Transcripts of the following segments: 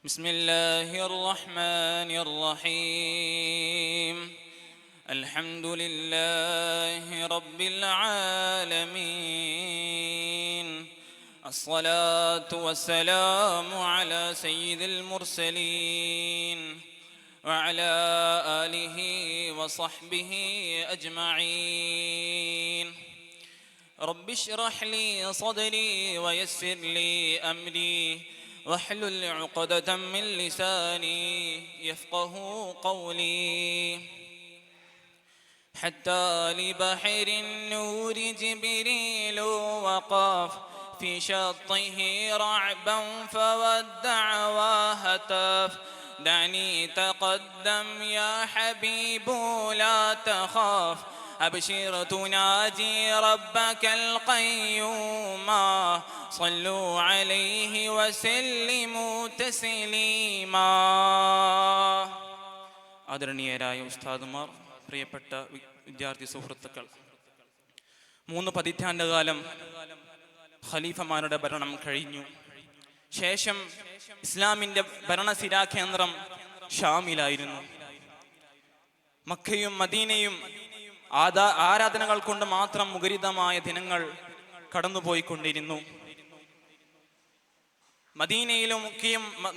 بسم الله الرحمن الرحيم. الحمد لله رب العالمين. الصلاة والسلام على سيد المرسلين وعلى آله وصحبه أجمعين. رب اشرح لي صدري ويسر لي أمري واحلل عقدة من لساني يفقه قولي. حتى لبحر النور جبريل وقف في شطه رعبا فودع وهتف. دعني تقدم يا حبيب لا تخاف. أبشر تناجي ربك القيوم. صلوا عليه وسلموا تسليما. ആദരണീയരായ ഉസ്താദുമാർ, പ്രിയപ്പെട്ട വിദ്യാർത്ഥി സുഹൃത്തുക്കൾ, 3 പതിറ്റാണ്ടുകാലം ഖലീഫമാരുടെ ഭരണം കഴിഞ്ഞു. ശേഷം ഇസ്ലാമിൻ്റെ ഭരണസിരാകേന്ദ്രം ഷാമിലായിരുന്നു. മക്കയും മദീനയും ആരാധനകൾ കൊണ്ട് മാത്രം മുഖരിതമായ ദിനങ്ങൾ കടന്നുപോയിക്കൊണ്ടിരുന്നു.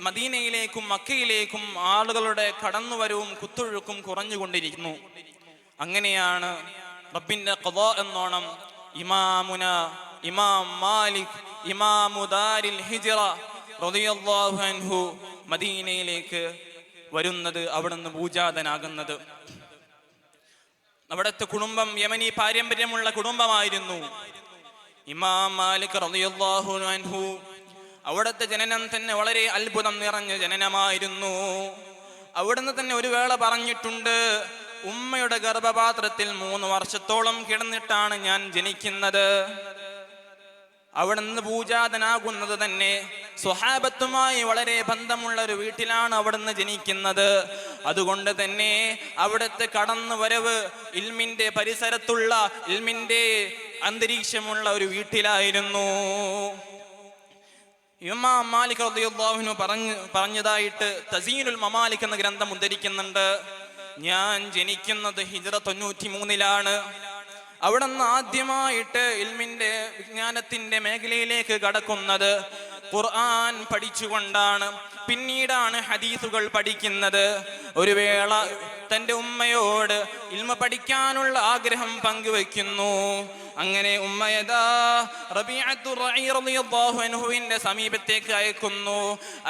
മദീനയിലേക്കും മക്കയിലേക്കും ആളുകളുടെ കടന്നുവരവും കുത്തൊഴുക്കും കുറഞ്ഞുകൊണ്ടിരിക്കുന്നു. അങ്ങനെയാണ് റബ്ബിന്റെ ഖദാ എന്നോണം ഇമാം മാലിക് ഇമാമു ദാരിൽ ഹിജ്റ റളിയല്ലാഹു അൻഹു മദീനയിലേക്ക് വരുന്നത്, അവിടുന്ന് ഭൂജാതനാകുന്നത്. അവിടുത്തെ കുടുംബം യമനി പാരമ്പര്യമുള്ള കുടുംബമായിരുന്നു. ഇമാം മാലിക് റളിയല്ലാഹു അൻഹു അവിടുത്തെ ജനനം തന്നെ വളരെ അത്ഭുതം നിറഞ്ഞ ജനനമായിരുന്നു. അവിടുന്ന് തന്നെ ഒരു വേള പറഞ്ഞിട്ടുണ്ട്, ഉമ്മയുടെ ഗർഭപാത്രത്തിൽ 3 വർഷത്തോളം കിടന്നിട്ടാണ് ഞാൻ ജനിക്കുന്നത്. അവിടുന്ന് ഭൂജാതനാകുന്നത് തന്നെ സ്വഹാബത്തുമായി വളരെ ബന്ധമുള്ള ഒരു വീട്ടിലാണ് അവിടുന്ന് ജനിക്കുന്നത്. അതുകൊണ്ട് തന്നെ അവിടുത്തെ കടന്നു വരവ് ഇൽമിന്റെ പരിസരത്തുള്ള ഇൽമിന്റെ അന്തരീക്ഷമുള്ള ഒരു വീട്ടിലായിരുന്നു. ഇമാം മാലിക് റളിയല്ലാഹു അൻഹു പറഞ്ഞതായിട്ട് തസീനുൽ മമാലിക് എന്ന ഗ്രന്ഥം ഉദ്ധരിക്കുന്നുണ്ട്. ഞാൻ ജനിക്കുന്നത് ഹിജ്റ 93-ലാണ്. അവിടെ നിന്ന് ആദ്യമായിട്ട് ഇൽമിന്റെ വിജ്ഞാനത്തിന്റെ മേഖലയിലേക്ക് കടക്കുന്നത് ഖുർആൻ പഠിച്ചുകൊണ്ടാണ്. പിന്നീടാണ് ഹദീസുകൾ പഠിക്കുന്നത്. ഒരു വേള തൻ്റെ ഉമ്മയോട് ഇൽമ പഠിക്കാനുള്ള ആഗ്രഹം പങ്കുവെക്കുന്നു. അങ്ങനെ ഉമ്മയദാ റബീഅത്തു റഈ റളിയല്ലാഹു അൻഹുവിന്റെ സമീപത്തേക്ക്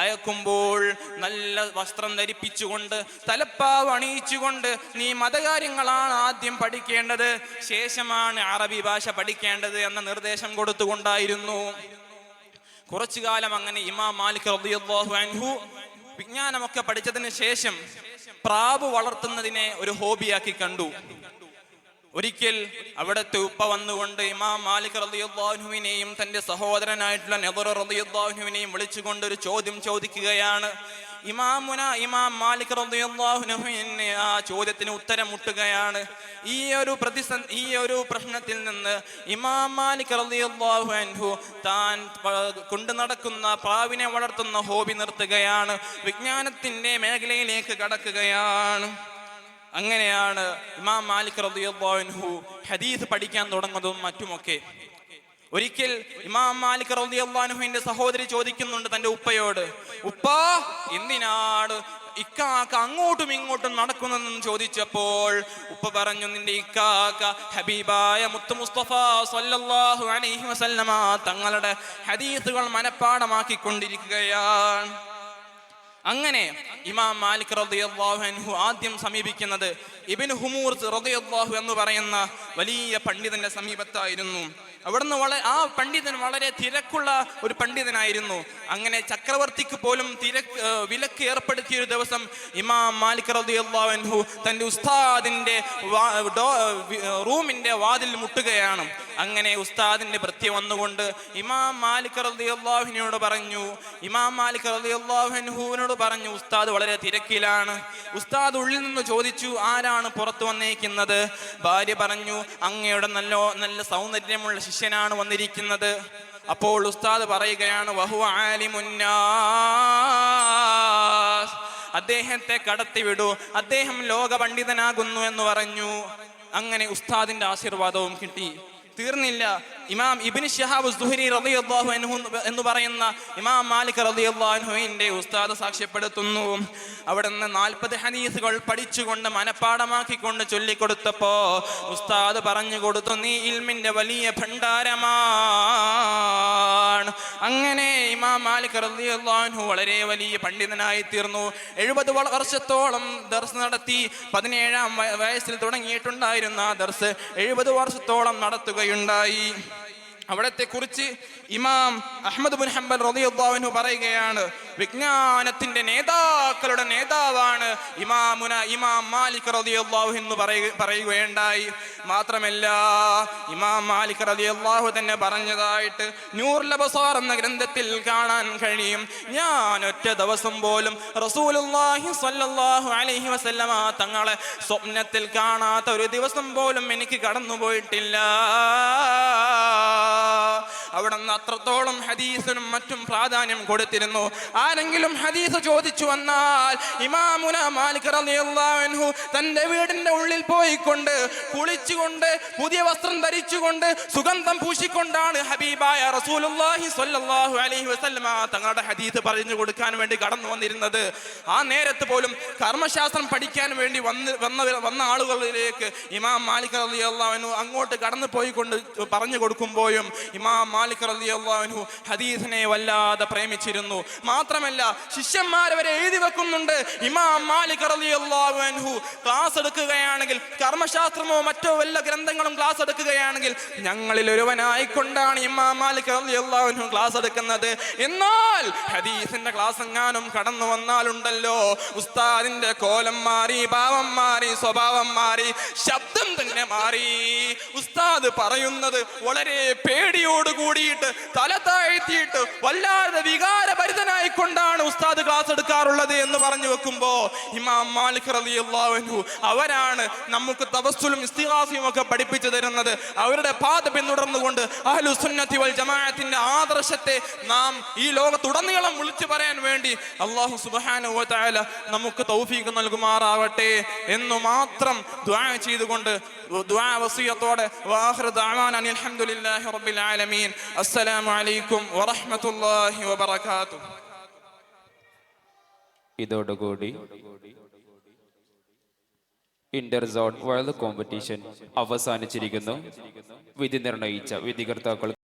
അയക്കുമ്പോൾ നല്ല വസ്ത്രം ധരിപ്പിച്ചുകൊണ്ട് തലപ്പാവ് അണിയിച്ചുകൊണ്ട്, നീ മതകാര്യങ്ങളാണ് ആദ്യം പഠിക്കേണ്ടത്, ശേഷമാണ് അറബി ഭാഷ പഠിക്കേണ്ടത് എന്ന നിർദ്ദേശം കൊടുത്തുകൊണ്ടായിരുന്നു. കുറച്ചു കാലം അങ്ങനെ ഇമാം മാലിക് റളിയല്ലാഹു അൻഹു വിജ്ഞാനമൊക്കെ പഠിച്ചതിന് ശേഷം പ്രാവ് വളർത്തുന്നതിനെ ഒരു ഹോബിയാക്കി കണ്ടു. ഒരിക്കൽ അവിടുത്തെ ഉപ്പ വന്നുകൊണ്ട് ഇമാം മാലിക് റളിയല്ലാഹു അൻഹുവിനെയും തന്റെ സഹോദരനായിട്ടുള്ള നദർ റളിയല്ലാഹു അൻഹുവിനെയും വിളിച്ചുകൊണ്ട് ഒരു ചോദ്യം ചോദിക്കുകയാണ്. ഇമാം മാലിക് റളിയല്ലാഹു അൻഹു ആ ചോദ്യത്തിന് ഉത്തരം മുട്ടുകയാണ്. ഈ ഒരു പ്രശ്നത്തിൽ നിന്ന് ഇമാം മാലിക് റളിയല്ലാഹു അൻഹു താൻ കൊണ്ടു നടക്കുന്ന പ്രാവിനെ വളർത്തുന്ന ഹോബി നിർത്തുകയാണ്. വിജ്ഞാനത്തിന്റെ മേഖലയിലേക്ക് കടക്കുകയാണ്. അങ്ങനെയാണ് ഇമാം മാലിക് റളിയല്ലാഹു അൻഹു ഹദീസ് പഠിക്കാൻ തുടങ്ങുന്നതും മറ്റുമൊക്കെ. ഒരിക്കൽ ഇമാം മാലിക് റളിയല്ലാഹു അൻഹുവിന്റെ സഹോദരി ചോദിക്കുന്നുണ്ട് തന്റെ ഉപ്പയോട്, ഉപ്പാ എന്തിനാണ് ഇക്കാക്ക അങ്ങോട്ടും ഇങ്ങോട്ടും നടക്കുന്നതെന്ന് ചോദിച്ചപ്പോൾ ഉപ്പ പറഞ്ഞു, നിന്റെ ഇക്കാക്ക ഹബീബായ മുത്ത് മുസ്തഫ സ്വല്ലല്ലാഹു അലൈഹി വസല്ലമ തങ്ങളുടെ ഹദീസുകൾ മനഃപ്പാഠമാക്കിക്കൊണ്ടിരിക്കുകയാണ്. അങ്ങനെ ഇമാം മാലിക് റളിയല്ലാഹു അൻഹു ആദ്യം സമീപിക്കുന്നത് ഇബ്നു ഹുമൂർസ് റളിയല്ലാഹു എന്ന് പറയുന്ന വലിയ പണ്ഡിതന്റെ സമീപത്തായിരുന്നു. അവിടുന്ന് ആ പണ്ഡിതൻ വളരെ തിരക്കുള്ള ഒരു പണ്ഡിതനായിരുന്നു. അങ്ങനെ ചക്രവർത്തിക്ക് പോലും വിലക്ക് ഏർപ്പെടുത്തിയ ഒരു ദിവസം ഇമാം മാലിക് റളിയല്ലാഹു അൻഹു തന്റെ ഉസ്താദിന്റെ റൂമിന്റെ വാതിൽ മുട്ടുകയാണ്. അങ്ങനെ ഉസ്താദിന്റെ ഭൃത്യ വന്നുകൊണ്ട് ഇമാം മാലിക് റളിയല്ലാഹു അൻഹുവിനോട് പറഞ്ഞു, ഉസ്താദ് വളരെ തിരക്കിലാണ്. ഉസ്താദ് ഉള്ളിൽ നിന്ന് ചോദിച്ചു, ആരാണ് പുറത്തു വന്നിരിക്കുന്നത്? ഭാര്യ പറഞ്ഞു, അങ്ങയുടെ നല്ല സൗന്ദര്യമുള്ള ശിഷ്യനാണ് വന്നിരിക്കുന്നത്. അപ്പോൾ ഉസ്താദ് പറയുകയാണ്, വഹുവ ആലിമുന്നാസ് അദ്ദേഹത്തെ കടത്തിവിടൂ, അദ്ദേഹം ലോക പണ്ഡിതനാകുന്നു എന്ന് പറഞ്ഞു. അങ്ങനെ ഉസ്താദിന്റെ ആശീർവാദവും കിട്ടി. തീർന്നില്ല. ഇമാം ഇബ്നു ശിഹാബ് സുഹരി റളിയല്ലാഹു അൻഹു എന്ന് പറയുന്ന ഇമാം മാലിക് റളിയല്ലാഹു അൻഹുവിന്റെ ഉസ്താദ് സാക്ഷ്യപ്പെടുത്തുന്നു, അവിടുന്ന് 40 ഹദീസുകൾ പഠിച്ചുകൊണ്ട് മനപ്പാടമാക്കിക്കൊണ്ട് ചൊല്ലിക്കൊടുത്തപ്പോ ഉസ്താദ് പറഞ്ഞു കൊടുത്തു, നീ ഇൽമിന്റെ വലിയ ഭണ്ഡാരമാണ്. അങ്ങനെ ഇമാം മാലിക് റളിയല്ലാഹു അൻഹു വളരെ വലിയ പണ്ഡിതനായി തീർന്നു. 70 വർഷത്തോളം ദർസ് നടത്തി. 17-ാം വയസ്സിൽ തുടങ്ങിയിട്ടുണ്ടായിരുന്ന ദർസ് 70 വർഷത്തോളം നടത്തുകയുണ്ടായി. അവിടത്തെ കുറിച്ച് ഇമാം അഹ്മദ് ബിൻ ഹംബൽ റളിയല്ലാഹു അൻഹു പറയുകയാണ്, വിജ്ഞാനത്തിന്റെ നേതാക്കളുടെ നേതാവാണ് ഇമാം മാലിക് റളിയല്ലാഹു എന്ന് പറയുകയുണ്ടായി. മാത്രമല്ല ഇമാം മാലിക് റളിയല്ലാഹു തന്നെ പറഞ്ഞതായിട്ട് നൂറുൽ അബ്സാർ എന്ന ഗ്രന്ഥത്തിൽ കാണാൻ കഴിയും, ഞാൻ ഒറ്റ ദിവസം പോലും റസൂലുള്ളാഹി സ്വല്ലല്ലാഹു അലൈഹി വസല്ലമ തങ്ങളെ സ്വപ്നത്തിൽ കാണാത്ത ഒരു ദിവസം പോലും എനിക്ക് കടന്നുപോയിട്ടില്ല. അവിടെ നിന്ന് അത്രത്തോളം ഹദീസിനും മറ്റും പ്രാധാന്യം കൊടുത്തിരുന്നു. ആരെങ്കിലും ഹദീസ് ചോദിച്ചു വന്നാൽ ഇമാമുന മാലിക് റളിയല്ലാഹു അൻഹു തന്റെ വീടിന്റെ ഉള്ളിൽ പോയിക്കൊണ്ട് കുളിച്ചുകൊണ്ട് പുതിയ വസ്ത്രം ധരിച്ചുകൊണ്ട് സുഗന്ധം പൂശിക്കൊണ്ടാണ് ഹബീബായ റസൂലുള്ളാഹി സ്വല്ലല്ലാഹു അലൈഹി വസല്ലമ തങ്ങളുടെ ഹദീസ് പറഞ്ഞു കൊടുക്കാൻ വേണ്ടി കടന്നു വന്നിരുന്നത്. ആ നേരത്ത് പോലും കർമ്മശാസ്ത്രം പഠിക്കാൻ വേണ്ടി വന്ന ആളുകളിലേക്ക് ഇമാം മാലിക് റളിയല്ലാഹു അൻഹു അങ്ങോട്ട് കടന്നു പോയിക്കൊണ്ട് പറഞ്ഞു കൊടുക്കുമ്പോഴും ഇമാം മാലിക് റളിയല്ലാഹു അൻഹു ഹദീസിനെ വല്ലാതെ പ്രേമിച്ചിരുന്നു. മാത്രമല്ല ശിഷ്യന്മാരെ വരെ എഴുതി വെക്കുന്നുണ്ട്, ഇമാം മാലിക് റളിയല്ലാഹു അൻഹു ക്ലാസ് എടുക്കുകയാണെങ്കിൽ, കർമ്മശാസ്ത്രമോ മറ്റോ വല്ല ഗ്രന്ഥങ്ങളും ക്ലാസ് എടുക്കുകയാണെങ്കിൽ ഞങ്ങളിൽ ഒരുവനായിക്കൊണ്ടാണ് ഇമാം മാലിക് റളിയല്ലാഹു അൻഹു ക്ലാസ് എടുക്കുന്നത്. എന്നാൽ ഹദീസിന്റെ ക്ലാസ് എങ്ങാനും കടന്നു വന്നാലുണ്ടല്ലോ, ഉസ്താദിന്റെ കോലം മാറി, ഭാവം മാറി, സ്വഭാവം മാറി, ശബ്ദം തന്നെ മാറി. ഉസ്താദ് പറയുന്നത് വളരെ പേടിയോട് കൂടിയിട്ട് തല താഴ്ത്തിയിട്ട് വല്ലാതെ വികാരഭരിതനായിക്കൊണ്ടാണ് ഉസ്താദ് ക്ലാസ് എടുക്കാറുള്ളത് എന്ന് പറഞ്ഞു വെക്കുമ്പോ ഇമാം മാലിക് റളിയല്ലാഹു അൻഹു അവരാണ് നമുക്ക് തവസ്സുലും ഇസ്തിഗാസയും ഒക്കെ പഠിപ്പിച്ചു തരുന്നത്. അവരുടെ പാത പിന്തുടർന്നുകൊണ്ട് അഹ്ലുസ് സുന്നത്തി വൽ ജമാഅത്തിന്റെ ആദർശത്തെ നാം ഈ ലോകത്തുടനീളം വിളിച്ചു പറയാൻ വേണ്ടി അല്ലാഹു സുബ്ഹാനഹു വ തആല നമുക്ക് തൗഫീഖ് നൽകുമാറാവട്ടെ എന്ന് മാത്രം ദുആ ചെയ്തുകൊണ്ട് ദുആ വസിയത്തോടെ വആഖിറു ദഅവാനാ അൽഹംദുലില്ലാഹി റബ്ബിൽ ആലമീൻ. അസ്സലാമു അലൈക്കും വറഹ്മത്തുള്ളാഹി വബറകാതുഹു. ഇതോടുകൂടി ഇന്റർ സോൺ വേൾഡ് കോമ്പറ്റീഷൻ അവസാനിച്ചിരിക്കുന്നു. വിധി നിർണയിച്ച വിധികർത്താക്കൾ